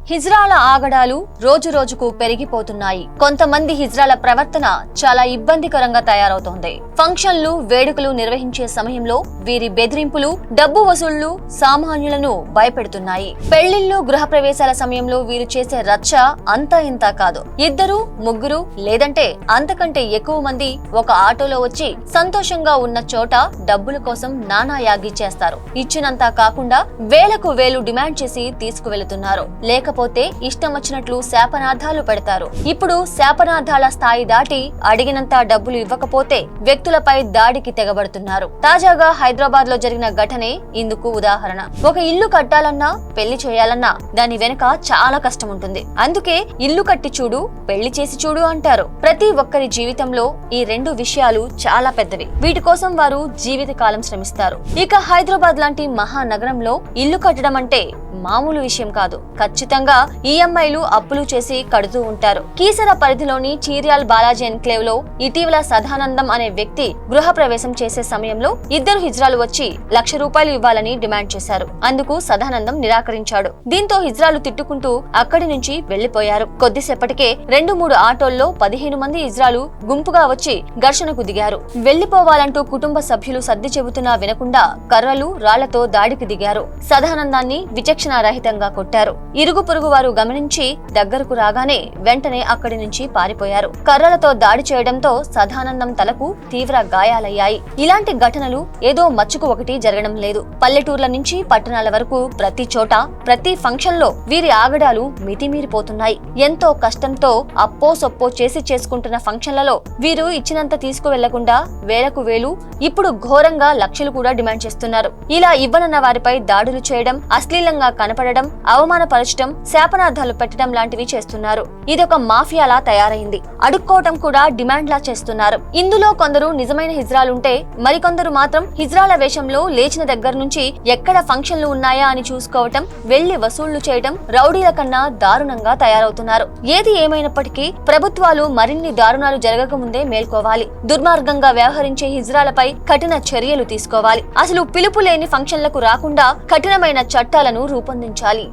హిజ్రాల ఆగడాలు రోజు రోజుకు పెరిగిపోతున్నాయి. కొంతమంది హిజ్రాల ప్రవర్తన చాలా ఇబ్బందికరంగా తయారవుతోంది. ఫంక్షన్లు, వేడుకలు నిర్వహించే సమయంలో వీరి బెదిరింపులు, డబ్బు వసూళ్లు సామాన్యులను భయపెడుతున్నాయి. పెళ్లిళ్లు, గృహప్రవేశాల సమయంలో వీరు చేసే రచ్చ అంతా ఇంతా కాదు. 2, 3 లేదంటే అంతకంటే ఎక్కువ మంది ఒక ఆటోలో వచ్చి సంతోషంగా ఉన్న చోట డబ్బుల కోసం నానా యాగి చేస్తారు. ఇచ్చినంత కాకుండా వేలకు వేలు డిమాండ్ చేసి తీసుకువెళుతున్నారు. లేకపోతే ఇష్టం వచ్చినట్లు శాపనార్థాలు పెడతారు. ఇప్పుడు శాపనార్థాల స్థాయి దాటి అడిగినంత డబ్బులు ఇవ్వకపోతే వ్యక్తులపై దాడికి తెగబడుతున్నారు. తాజాగా హైదరాబాద్ లో జరిగిన ఘటనే ఇందుకు ఉదాహరణ. ఒక ఇల్లు కట్టాలన్నా, పెళ్లి చేయాలన్నా దాని వెనుక చాలా కష్టం ఉంటుంది. అందుకే ఇల్లు కట్టి చూడు, పెళ్లి చేసి చూడు అంటారు. ప్రతి ఒక్కరి జీవితంలో ఈ 2 విషయాలు చాలా పెద్దవి. వీటి కోసం వారు జీవితకాలం శ్రమిస్తారు. ఇక హైదరాబాద్ లాంటి మహానగరంలో ఇల్లు కట్టడం అంటే మామూలు విషయం కాదు. ఖచ్చితంగా ఈఎంఐలు, అప్పులు చేసి కడుతూ ఉంటారు. కీసర పరిధిలోని చీర్యాల్ బాలాజీ ఎన్క్లేవ్ లో ఇటీవల సదానందం అనే వ్యక్తి గృహ ప్రవేశం చేసే సమయంలో 2 హిజ్రాలు వచ్చి ₹1,00,000 ఇవ్వాలని డిమాండ్ చేశారు. అందుకు సదానందం నిరాకరించాడు. దీంతో హిజ్రాలు తిట్టుకుంటూ అక్కడి నుంచి వెళ్లిపోయారు. కొద్దిసేపటికే 2-3 ఆటోల్లో 15 మంది హిజ్రాలు గుంపుగా వచ్చి ఘర్షణకు దిగారు. వెళ్లిపోవాలంటూ కుటుంబ సభ్యులు సర్ది చెబుతున్నా వినకుండా కర్రలు, రాళ్లతో దాడికి దిగారు. సదానందాన్ని విచక్షణారహితంగా కొట్టారు. ఇరుగు పొరుగు వారు గమనించి దగ్గరకు రాగానే వెంటనే అక్కడి నుంచి పారిపోయారు. కర్రలతో దాడి చేయడంతో సదానందం తలకు తీవ్ర గాయాలయ్యాయి. ఇలాంటి ఘటనలు ఏదో మచ్చుకు ఒకటి జరగడం లేదు. పల్లెటూర్ల నుంచి పట్టణాల వరకు ప్రతి చోట, ప్రతి ఫంక్షన్ లో వీరి ఆగడాలు మితిమీరిపోతున్నాయి. ఎంతో కష్టంతో అప్పో సొప్పో చేసి చేసుకుంటున్న ఫంక్షన్లలో వీరు ఇచ్చినంత తీసుకువెళ్లకుండా వేలకు వేలు, ఇప్పుడు ఘోరంగా లక్షలు కూడా డిమాండ్ చేస్తున్నారు. ఇలా ఇవ్వనన్న వారిపై దాడులు చేయడం, అశ్లీలంగా కనపడడం, అవమానపరచడం, శాపనార్థాలు పెట్టడం లాంటివి చేస్తున్నారు. ఇదొక మాఫియాలా తయారైంది. అడుక్కోవటం కూడా డిమాండ్ లా చేస్తున్నారు. ఇందులో కొందరు నిజమైన హిజ్రాలుంటే మరికొందరు మాత్రం హిజ్రాల వేషంలో లేచిన దగ్గర నుంచి ఎక్కడ ఫంక్షన్లు ఉన్నాయా అని చూసుకోవటం, వెళ్లి వసూళ్లు చేయటం రౌడీల కన్నా దారుణంగా తయారవుతున్నారు. ఏది ఏమైనప్పటికీ ప్రభుత్వాలు మరిన్ని దారుణాలు జరగకముందే మేల్కోవాలి. దుర్మార్గంగా వ్యవహరించే హిజ్రాలపై కఠిన చర్యలు తీసుకోవాలి. అసలు పిలుపు లేని ఫంక్షన్లకు రాకుండా కఠినమైన చట్టాలను రూపొందించాలి.